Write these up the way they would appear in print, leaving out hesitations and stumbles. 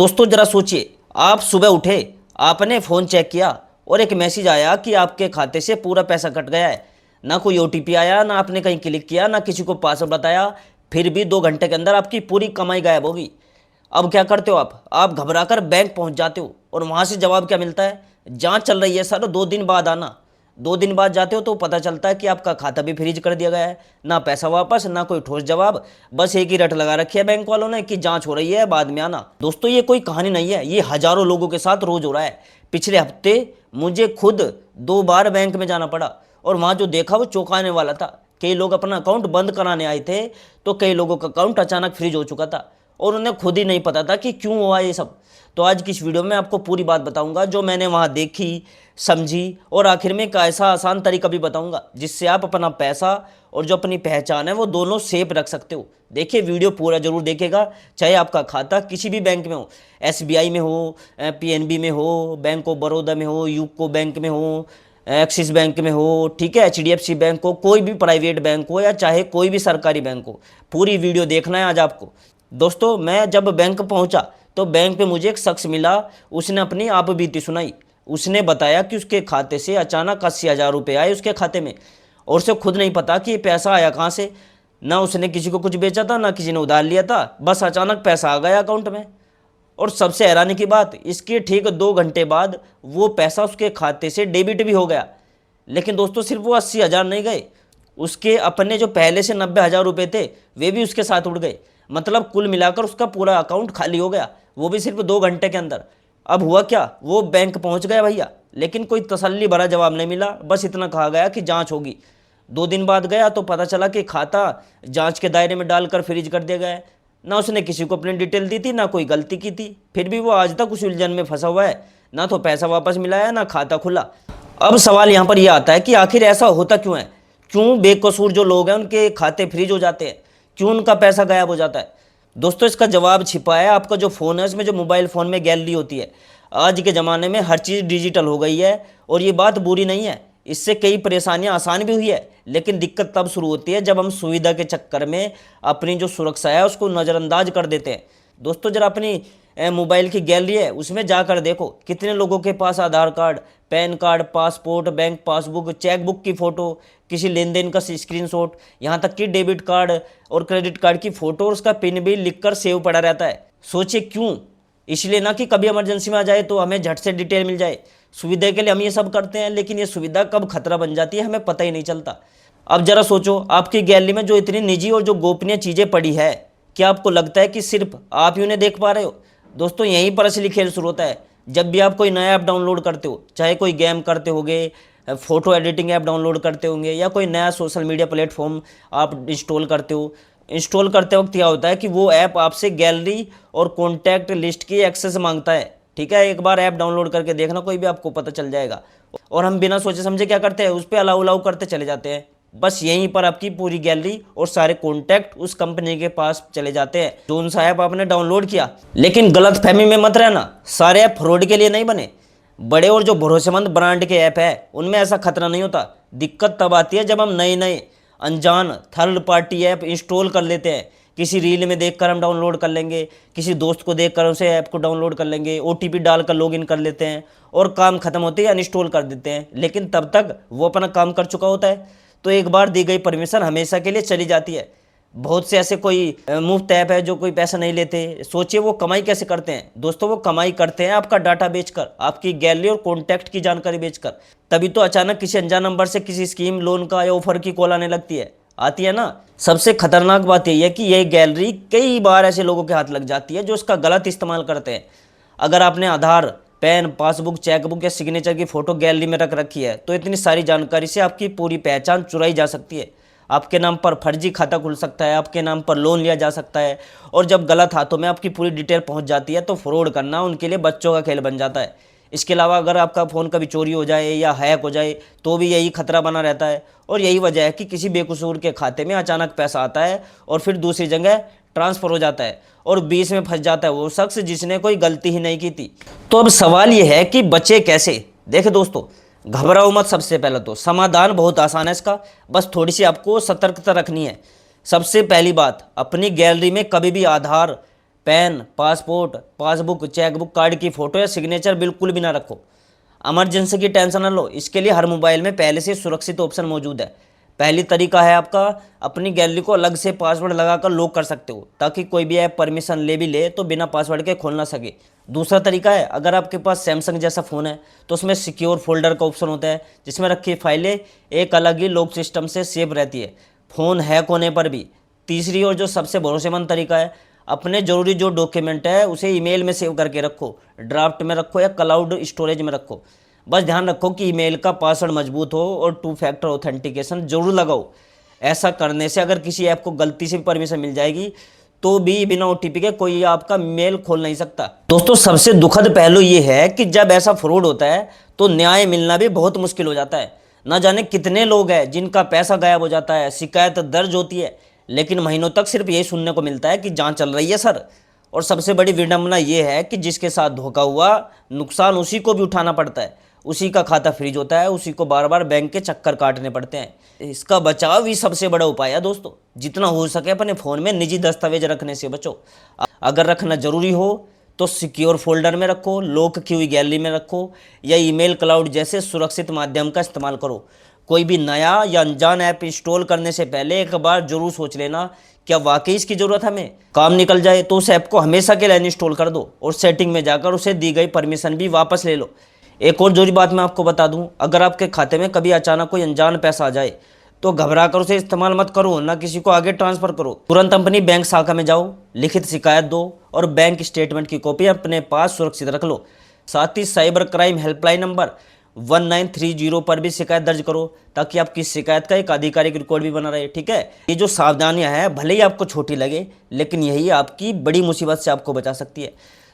दोस्तों जरा सोचिए, आप सुबह उठे, आपने फ़ोन चेक किया और एक मैसेज आया कि आपके खाते से पूरा पैसा कट गया है। ना कोई ओटीपी आया, ना आपने कहीं क्लिक किया, ना किसी को पासवर्ड बताया, फिर भी 2 घंटे के अंदर आपकी पूरी कमाई गायब होगी। अब क्या करते हो आप घबराकर बैंक पहुंच जाते हो और वहां से जवाब क्या मिलता है? जांच चल रही है सर, 2 दिन बाद आना। 2 दिन बाद जाते हो तो पता चलता है कि आपका खाता भी फ्रीज कर दिया गया है। ना पैसा वापस, ना कोई ठोस जवाब, बस एक ही रट लगा रखी है बैंक वालों ने कि जांच हो रही है, बाद में आना। दोस्तों ये कोई कहानी नहीं है, ये हजारों लोगों के साथ रोज हो रहा है। पिछले हफ्ते मुझे खुद 2 बार बैंक में जाना पड़ा और वहां जो देखा वो चौंकाने वाला था। कई लोग अपना अकाउंट बंद कराने आए थे तो कई लोगों का अकाउंट अचानक फ्रीज हो चुका था और उन्हें खुद ही नहीं पता था कि क्यों हुआ ये सब। तो आज की इस वीडियो में आपको पूरी बात बताऊंगा जो मैंने वहां देखी, समझी और आखिर में एक ऐसा आसान तरीका भी बताऊंगा जिससे आप अपना पैसा और जो अपनी पहचान है वो दोनों सेफ रख सकते हो। देखिए वीडियो पूरा जरूर देखेगा, चाहे आपका खाता किसी भी बैंक में हो, एसबीआई में हो, पीएनबी में हो, बैंक ऑफ बड़ौदा में हो, यूको बैंक में हो, एक्सिस बैंक में हो, ठीक है, एचडीएफसी बैंक हो, कोई भी प्राइवेट बैंक हो या चाहे कोई भी सरकारी बैंक हो, पूरी वीडियो देखना है आज आपको। दोस्तों मैं जब बैंक पहुंचा तो बैंक पे मुझे एक शख्स मिला। उसने अपनी आप बीती सुनाई। उसने बताया कि उसके खाते से अचानक 80,000 रुपये आए उसके खाते में और उसे खुद नहीं पता कि ये पैसा आया कहाँ से। ना उसने किसी को कुछ बेचा था, ना किसी ने उधार लिया था, बस अचानक पैसा आ गया अकाउंट में। और सबसे हैरानी की बात, इसके ठीक 2 घंटे बाद वो पैसा उसके खाते से डेबिट भी हो गया। लेकिन दोस्तों सिर्फ वो 80,000 नहीं गए, उसके अपने जो पहले से 90,000 रुपये थे वे भी उसके साथ उड़ गए। मतलब कुल मिलाकर उसका पूरा अकाउंट खाली हो गया, वो भी सिर्फ 2 घंटे के अंदर। अब हुआ क्या, वो बैंक पहुंच गया भैया, लेकिन कोई तसल्ली भरा जवाब नहीं मिला। बस इतना कहा गया कि जांच होगी। 2 दिन बाद गया तो पता चला कि खाता जांच के दायरे में डालकर फ्रीज कर दिया गया है। ना उसने किसी को अपनी डिटेल दी थी, ना कोई गलती की थी, फिर भी वो आज तक उस उलझन में फंसा हुआ है। ना तो पैसा वापस मिला है, ना खाता खुला। अब सवाल यहाँ पर यह आता है कि आखिर ऐसा होता क्यों है? क्यों बेकसूर जो लोग हैं उनके खाते फ्रीज हो जाते हैं? क्यों उनका पैसा गायब हो जाता है? दोस्तों इसका जवाब छिपा है आपका जो फ़ोन है उसमें, जो मोबाइल फ़ोन में गैलरी होती है। आज के ज़माने में हर चीज़ डिजिटल हो गई है और ये बात बुरी नहीं है, इससे कई परेशानियां आसान भी हुई है। लेकिन दिक्कत तब शुरू होती है जब हम सुविधा के चक्कर में अपनी जो सुरक्षा है उसको नज़रअंदाज कर देते हैं। दोस्तों जरा अपनी मोबाइल की गैलरी है उसमें जाकर देखो कितने लोगों के पास Aadhaar card, pan card, passport, bank passbook, chequebook की फ़ोटो, किसी लेन देन का स्क्रीनशॉट, यहाँ तक कि डेबिट कार्ड और क्रेडिट कार्ड की फ़ोटो और उसका पिन भी लिखकर सेव पड़ा रहता है। सोचिए क्यों? इसलिए ना कि कभी इमरजेंसी में आ जाए तो हमें झट से डिटेल मिल जाए। सुविधा के लिए हम ये सब करते हैं, लेकिन ये सुविधा कब खतरा बन जाती है हमें पता ही नहीं चलता। अब जरा सोचो, आपकी गैलरी में जो इतनी निजी और जो गोपनीय चीज़ें पड़ी है, क्या आपको लगता है कि सिर्फ आप ही उन्हें देख पा रहे हो? दोस्तों यहीं पर असली खेल शुरू होता है। जब भी आप कोई नया ऐप डाउनलोड करते हो, चाहे कोई गेम करते होगे, फोटो एडिटिंग ऐप डाउनलोड करते होंगे या कोई नया सोशल मीडिया प्लेटफॉर्म आप इंस्टॉल करते हो, इंस्टॉल करते वक्त क्या होता है कि वो ऐप आपसे गैलरी और कॉन्टैक्ट लिस्ट की एक्सेस मांगता है। ठीक है, एक बार ऐप डाउनलोड करके देखना, कोई भी आपको पता चल जाएगा। और हम बिना सोचे समझे क्या करते हैं, उस पर अलाउ अलाउ करते चले जाते हैं। बस यहीं पर आपकी पूरी गैलरी और सारे कॉन्टैक्ट उस कंपनी के पास चले जाते हैं जो उनसा ऐप आपने डाउनलोड किया। लेकिन गलत फहमी में मत रहना, सारे ऐप फ्रॉड के लिए नहीं बने। बड़े और जो भरोसेमंद ब्रांड के ऐप है उनमें ऐसा खतरा नहीं होता। दिक्कत तब आती है जब हम नए नए अनजान थर्ड पार्टी ऐप इंस्टॉल कर लेते हैं। किसी रील में देखकर हम डाउनलोड कर लेंगे, किसी दोस्त को देखकर उसे ऐप को डाउनलोड कर लेंगे, ओटीपी डालकर लॉगिन कर लेते हैं और काम खत्म होते ही अनइंस्टॉल कर देते हैं। लेकिन तब तक वो अपना काम कर चुका होता है। तो एक बार दी गई परमिशन हमेशा के लिए चली जाती है। बहुत से ऐसे कोई मुफ्त ऐप है जो कोई पैसा नहीं लेते। सोचिए वो कमाई कैसे करते हैं? दोस्तों वो कमाई करते हैं आपका डाटा बेचकर, आपकी गैलरी और कॉन्टैक्ट की जानकारी बेचकर। तभी तो अचानक किसी अनजान नंबर से किसी स्कीम, लोन का या ऑफर की कॉल आने लगती है, आती है ना। सबसे खतरनाक बात यही है कि यह गैलरी कई बार ऐसे लोगों के हाथ लग जाती है जो इसका गलत इस्तेमाल करते हैं। अगर आपने आधार, पैन, पासबुक, चेकबुक या सिग्नेचर की फ़ोटो गैलरी में रख रखी है तो इतनी सारी जानकारी से आपकी पूरी पहचान चुराई जा सकती है। आपके नाम पर फर्जी खाता खुल सकता है, आपके नाम पर लोन लिया जा सकता है और जब गलत हाथों में आपकी पूरी डिटेल पहुंच जाती है तो फ्रॉड करना उनके लिए बच्चों का खेल बन जाता है। इसके अलावा अगर आपका फ़ोन कभी चोरी हो जाए या हैक हो जाए तो भी यही खतरा बना रहता है। और यही वजह है कि किसी बेकसूर के खाते में अचानक पैसा आता है और फिर दूसरी जगह ट्रांसफ़र हो जाता है और बीच में फंस जाता है वो शख्स जिसने कोई गलती ही नहीं की थी। तो अब सवाल ये है कि बचे कैसे? देखिए दोस्तों, घबराओ मत। सबसे पहले तो समाधान बहुत आसान है इसका, बस थोड़ी सी आपको सतर्कता रखनी है। सबसे पहली बात, अपनी गैलरी में कभी भी Aadhaar, pan, passport, passbook, chequebook, card की फ़ोटो या सिग्नेचर बिल्कुल भी ना रखो। इमरजेंसी की टेंशन ना लो, इसके लिए हर मोबाइल में पहले से सुरक्षित ऑप्शन मौजूद है। पहली तरीका है आपका, अपनी गैलरी को अलग से पासवर्ड लगाकर लॉक कर सकते हो, ताकि कोई भी ऐप परमिशन ले भी ले तो बिना पासवर्ड के खोल ना सके। दूसरा तरीका है, अगर आपके पास सैमसंग जैसा फ़ोन है तो उसमें सिक्योर फोल्डर का ऑप्शन होता है, जिसमें रखी फाइलें एक अलग ही लॉक सिस्टम से सेव रहती है, फ़ोन हैक होने पर भी। तीसरी और जो सबसे भरोसेमंद तरीका है, अपने ज़रूरी जो डॉक्यूमेंट है उसे ईमेल में सेव करके रखो, ड्राफ्ट में रखो या क्लाउड स्टोरेज में रखो। बस ध्यान रखो कि ईमेल का पासवर्ड मजबूत हो और 2 फैक्टर ऑथेंटिकेशन जरूर लगाओ। ऐसा करने से अगर किसी ऐप को गलती से भी परमिशन मिल जाएगी तो भी बिना ओटीपी के कोई आपका मेल खोल नहीं सकता। दोस्तों, सबसे दुखद पहलू ये है कि जब ऐसा फ्रॉड होता है तो न्याय मिलना भी बहुत मुश्किल हो जाता है। ना जाने कितने लोग हैं जिनका पैसा गायब हो जाता है, शिकायत दर्ज होती है, लेकिन महीनों तक सिर्फ यही सुनने को मिलता है कि जांच चल रही है सर। और सबसे बड़ी विडंबना ये है कि जिसके साथ धोखा हुआ, नुकसान उसी को भी उठाना पड़ता है, उसी का खाता फ्रीज होता है, उसी को बार बार बैंक के चक्कर काटने पड़ते हैं। इसका बचाव ही सबसे बड़ा उपाय है दोस्तों। जितना हो सके अपने फ़ोन में निजी दस्तावेज रखने से बचो। अगर रखना ज़रूरी हो तो सिक्योर फोल्डर में रखो, लॉक की हुई गैलरी में रखो, या ईमेल, क्लाउड जैसे सुरक्षित माध्यम का इस्तेमाल करो। कोई भी नया या अनजान ऐप इंस्टॉल करने से पहले एक बार जरूर सोच लेना, क्या वाकई इसकी ज़रूरत हमें काम निकल जाए तो उस ऐप को हमेशा के लिए अनइंस्टॉल कर दो और सेटिंग में जाकर उसे दी गई परमिशन भी वापस ले लो। एक और जरूरी बात मैं आपको बता दूं, अगर आपके खाते में कभी अचानक कोई अनजान पैसा आ जाए तो घबरा कर उसे इस्तेमाल मत करो, ना किसी को आगे ट्रांसफ़र करो। तुरंत अपनी बैंक शाखा में जाओ, लिखित शिकायत दो और बैंक स्टेटमेंट की कॉपी अपने पास सुरक्षित रख लो। साथ ही साइबर क्राइम हेल्पलाइन नंबर 1930 पर भी शिकायत दर्ज करो, ताकि आपकी शिकायत का एक आधिकारिक रिकॉर्ड भी बना रहे। ठीक है, ये जो सावधानियां हैं भले ही आपको छोटी लगे, लेकिन यही आपकी बड़ी मुसीबत से आपको बचा सकती है।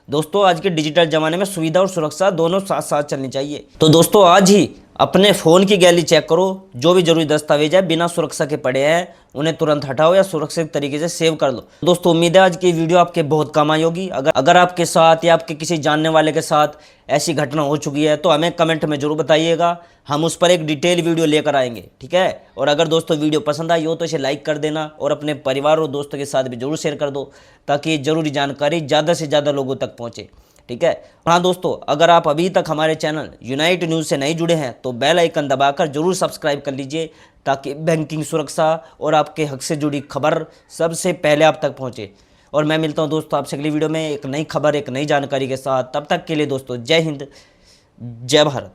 दोस्तों, आज के डिजिटल ज़माने में सुविधा और सुरक्षा दोनों साथ साथ चलनी चाहिए। तो दोस्तों, आज ही अपने फ़ोन की गैलरी चेक करो, जो भी जरूरी दस्तावेज है बिना सुरक्षा के पड़े हैं उन्हें तुरंत हटाओ या सुरक्षित तरीके से सेव कर लो। दोस्तों, उम्मीद है आज की वीडियो आपके बहुत काम आई होगी। अगर आपके साथ या आपके किसी जानने वाले के साथ ऐसी घटना हो चुकी है तो हमें कमेंट में जरूर बताइएगा, हम उस पर एक डिटेल वीडियो लेकर आएंगे। ठीक है, और अगर दोस्तों वीडियो पसंद आई हो तो इसे लाइक कर देना और अपने परिवार और दोस्तों के साथ भी जरूर शेयर कर दो, ताकि ये जरूरी जानकारी ज़्यादा से ज़्यादा लोगों तक पहुँचे। ठीक है, हाँ दोस्तों, अगर आप अभी तक हमारे चैनल यूनाइट न्यूज़ से नहीं जुड़े हैं तो बेल आइकन दबाकर जरूर सब्सक्राइब कर लीजिए, ताकि बैंकिंग सुरक्षा और आपके हक से जुड़ी खबर सबसे पहले आप तक पहुंचे। और मैं मिलता हूं दोस्तों आपसे अगली वीडियो में एक नई खबर, एक नई जानकारी के साथ। तब तक के लिए दोस्तों, जय हिंद, जय भारत।